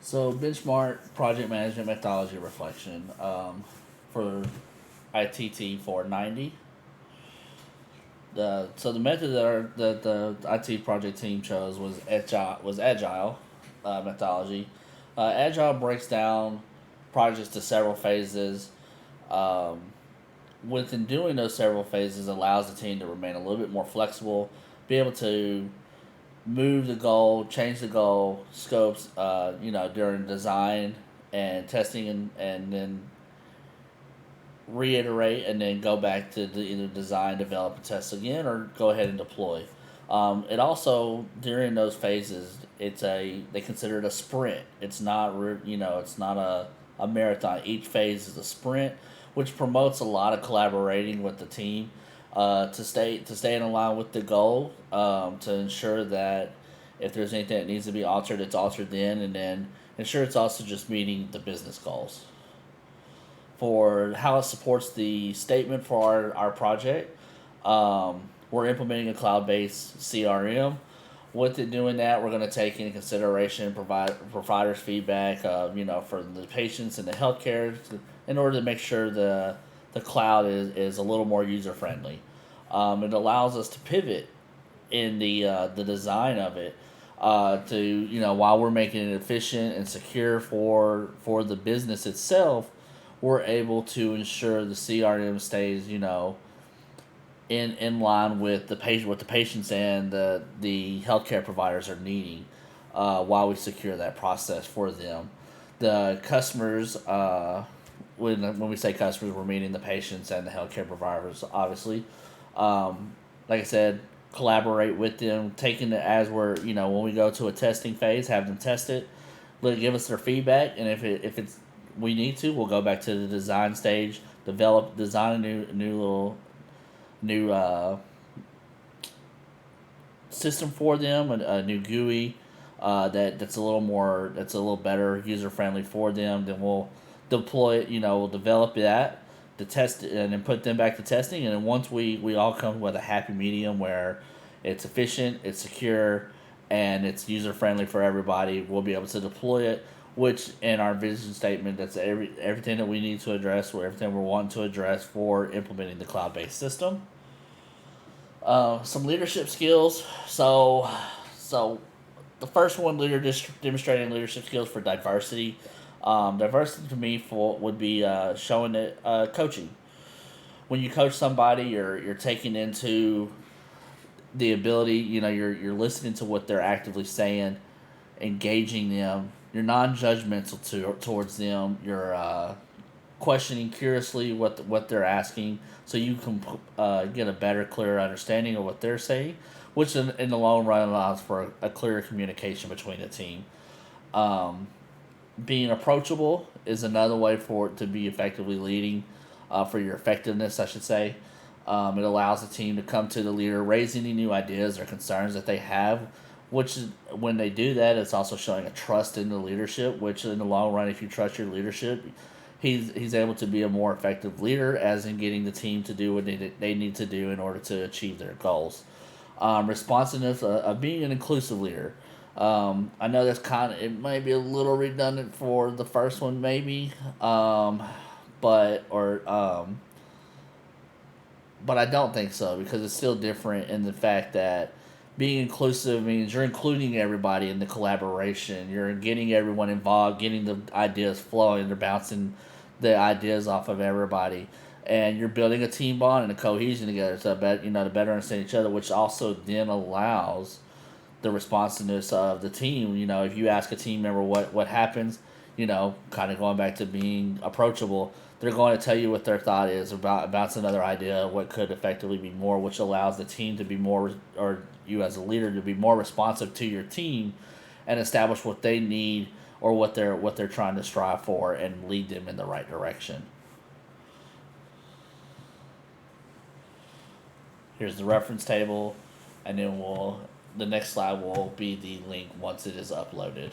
So benchmark project management methodology reflection for ITT 490. The method that the IT project team chose was agile methodology. Agile breaks down projects to several phases. Um, Within doing those several phases, allows the team to remain a little bit more flexible, be able to move the goal, change the goal scopes, during design and testing, and then reiterate and then go back to either design, develop, and test again, or go ahead and deploy. It also during those phases, they consider it a sprint. It's not it's not a marathon. Each phase is a sprint, which promotes a lot of collaborating with the team to stay in line with the goal, to ensure that if there's anything that needs to be altered, it's altered then, and then ensure it's also just meeting the business goals for how it supports the statement for our project. We're implementing a cloud based CRM. With it doing that, we're going to take into consideration providers' feedback, for the patients and the healthcare, in order to make sure the cloud is a little more user friendly. It allows us to pivot in the design of it, to while we're making it efficient and secure for the business itself, we're able to ensure the CRM stays in line with the patient, what the patients and the healthcare providers are needing, while we secure that process for them. The customers, when we say customers, we're meaning the patients and the healthcare providers, obviously. Um, like I said, collaborate with them, taking it as we're when we go to a testing phase, have them test it, give us their feedback, and if it's we need to, we'll go back to the design stage, design a new system for them, a new GUI, that's a little better user friendly for them. Then we'll deploy it. We'll develop that to test it, and then put them back to testing. And then once we all come with a happy medium where it's efficient, it's secure, and it's user friendly for everybody, we'll be able to deploy it. Which in our vision statement, that's everything that we need to address, or everything we're wanting to address for implementing the cloud based system. Some leadership skills. So the first one, demonstrating leadership skills for diversity. Diversity to me would be showing it coaching. When you coach somebody, you're taking into the ability. You're listening to what they're actively saying, engaging them. You're non-judgmental towards them. You're questioning curiously what they're asking, so you can get a better, clearer understanding of what they're saying, which in the long run allows for a clearer communication between the team. Um, Being approachable is another way for it to be effectively leading, for your effectiveness, I should say. It allows the team to come to the leader, raise any new ideas or concerns that they have, which is, when they do that, it's also showing a trust in the leadership, which in the long run, if you trust your leadership, he's able to be a more effective leader, as in getting the team to do what they need to do in order to achieve their goals. Responsiveness, of being an inclusive leader. I know that's it might be a little redundant for the first one, maybe, but or but I don't think so, because it's still different in the fact that being inclusive means you're including everybody in the collaboration. You're getting everyone involved, getting the ideas flowing. They're bouncing the ideas off of everybody, and you're building a team bond and a cohesion together, so to better understand each other, which also then allows the responsiveness of the team. If you ask a team member what happens, kind of going back to being approachable, they're going to tell you what their thought is about another idea, what could effectively be more, which allows the team to be more, or you as a leader to be more responsive to your team, and establish what they need, or what they're trying to strive for, and lead them in the right direction. Here's the reference table, and then the next slide will be the link once it is uploaded.